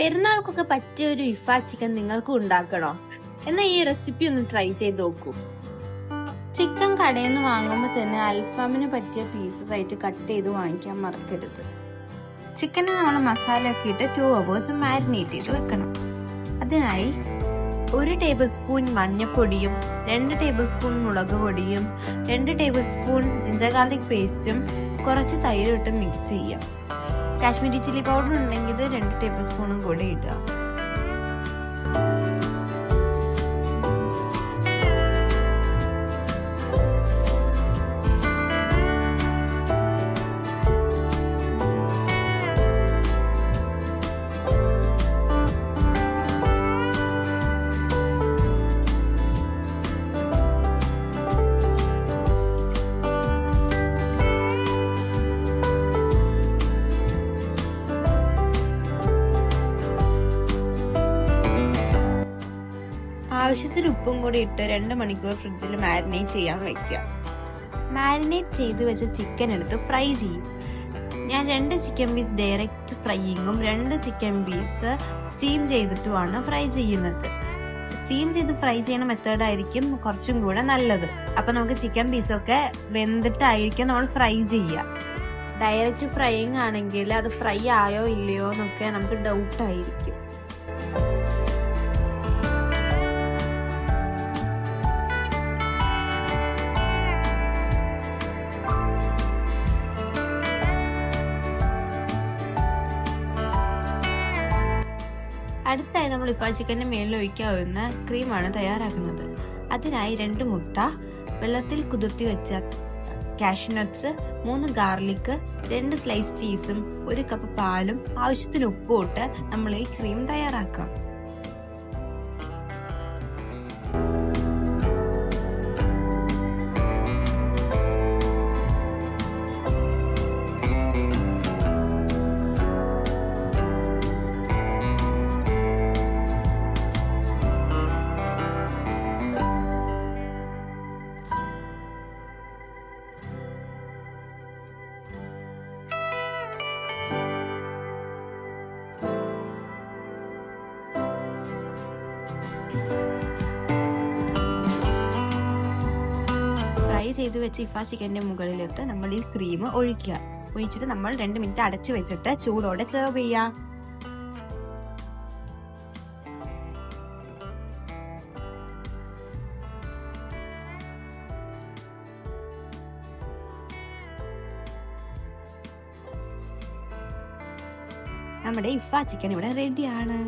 പെരുന്നാൾക്കൊക്കെ പറ്റിയ ഒരു ഇഫ ചിക്കൻ നിങ്ങൾക്കും ഉണ്ടാക്കണോ? എന്നാൽ ഈ റെസിപ്പി ഒന്ന് ട്രൈ ചെയ്ത് നോക്കൂ. ചിക്കൻ കടയിൽ നിന്ന് വാങ്ങുമ്പോൾ തന്നെ അൽഫാമിന് പറ്റിയ പീസസ് ആയിട്ട് കട്ട് ചെയ്ത് വാങ്ങിക്കാൻ മറക്കരുത്. ചിക്കന് നമ്മൾ മസാലയൊക്കെ ഇട്ട് 2 hours മാരിനേറ്റ് ചെയ്ത് വെക്കണം. അതിനായി 1 ടേബിൾ സ്പൂൺ മഞ്ഞൾപ്പൊടിയും 2 ടേബിൾ സ്പൂൺ മുളക് പൊടിയും 2 ടേബിൾ സ്പൂൺ ജിഞ്ചർ ഗാർലിക് പേസ്റ്റും കുറച്ച് തൈരും ഇട്ട് മിക്സ് ചെയ്യാം. കാശ്മീരി ചില്ലി പൗഡർ ഉണ്ടെങ്കിൽ 2 ടേബിൾ സ്പൂണും കൂടെ ഇടുക. ആവശ്യത്തിന് ഉപ്പും കൂടി ഇട്ട് 2 മണിക്കൂർ ഫ്രിഡ്ജിൽ മാരിനേറ്റ് ചെയ്യാൻ വയ്ക്കുക. മാരിനേറ്റ് ചെയ്ത് വെച്ച ചിക്കൻ എടുത്ത് ഫ്രൈ ചെയ്യും. ഞാൻ 2 ചിക്കൻ പീസ് ഡയറക്റ്റ് ഫ്രൈയിങ്ങും 2 ചിക്കൻ പീസ് സ്റ്റീം ചെയ്തിട്ടുമാണ് ഫ്രൈ ചെയ്യുന്നത്. സ്റ്റീം ചെയ്ത് ഫ്രൈ ചെയ്യുന്ന മെത്തേഡായിരിക്കും കുറച്ചും കൂടെ നല്ലത്. അപ്പൊ നമുക്ക് ചിക്കൻ പീസൊക്കെ വെന്തിട്ടായിരിക്കും നമ്മൾ ഫ്രൈ ചെയ്യുക. ഡയറക്റ്റ് ഫ്രൈയിങ് ആണെങ്കിൽ അത് ഫ്രൈ ആയോ ഇല്ലയോ എന്നൊക്കെ നമുക്ക് ഡൗട്ടായിരിക്കും. അടുത്തായി നമ്മൾ ഇഫ ചിക്കൻ്റെ മേലിൽ ഒഴിക്കാവുന്ന ക്രീമാണ് തയ്യാറാക്കുന്നത്. അതിനായി 2 മുട്ട, വെള്ളത്തിൽ കുതിർത്തി വെച്ച കാഷ്യൂനട്ട്സ്, 3 ഗാർലിക്, 2 സ്ലൈസ് ചീസും 1 കപ്പ് പാലും ആവശ്യത്തിന് ഉപ്പും ഇട്ട് നമ്മൾ ഈ ക്രീം തയ്യാറാക്കാം. ഫ്രൈ ചെയ്ത് വെച്ച് ഇഫ ചിക്കൻ്റെ മുകളിലിട്ട് നമ്മൾ ഈ ക്രീം ഒഴിച്ചിട്ട് നമ്മൾ 2 മിനിറ്റ് അടച്ചു വെച്ചിട്ട് ചൂടോടെ സെർവ് ചെയ്യാം. നമ്മുടെ ഇഫ ചിക്കൻ ഇവിടെ റെഡിയാണ്.